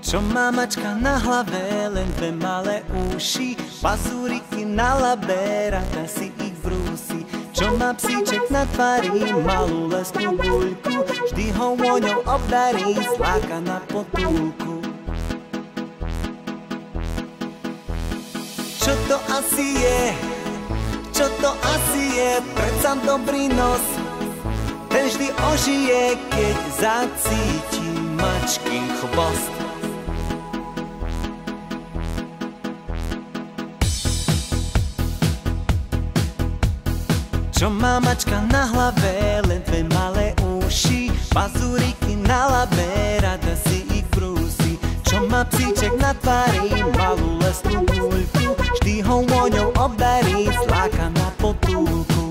Čo má mačka na hlave, len dve malé uši, pazúriky na labe, rada si ich brúsi. Čo má psíček na tvári, malú lesnú guľku, vždy ho vôňou obdarí, zláka na potulku. Čo to asi je? Čo to asi je? Predsa dobrý nos, ten vždy ožije, keď zacíti mačkin chvost. Čo má mačka na hlave, len dve malé uši, pazúriky na labe, rada si ich brúsi. Čo má psíček na tvári, malú lesnú guľku, vždy ho vôňou obdarí, zláka na potulku.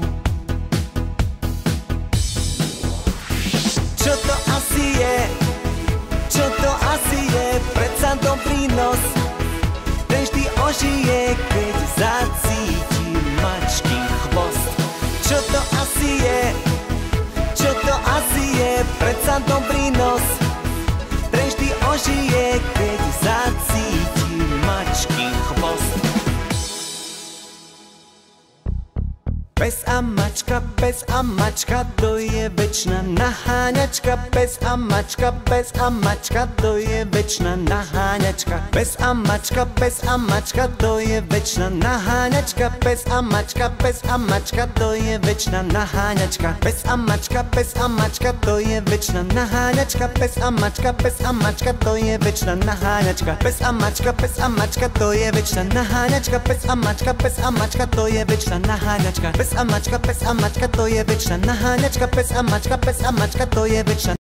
Čo to asi je? Čo to asi je? Predsa dobrý nos, ten vždy ožije, keď zacíti mačkin chvost. Čo to asi je? Čo to asi je? Predsa dobrý nos, ten vždy ožije, keď zacíti mačkin chvost. Pes a mačka, to je večná naháňačka. Pes a mačka, to je večná naháňačka. Pes a mačka, to je večná naháňačka. Pes a mačka, to je večná naháňačka. Pes a mačka, to je večná naháňačka. Pes a mačka, to je večná naháňačka. Pes a mačka, to je večná naháňačka. Pes a mačka, to je večná naháňačka. Pes a mačka, to je večná naháňačka. Pes a mačka, to je večná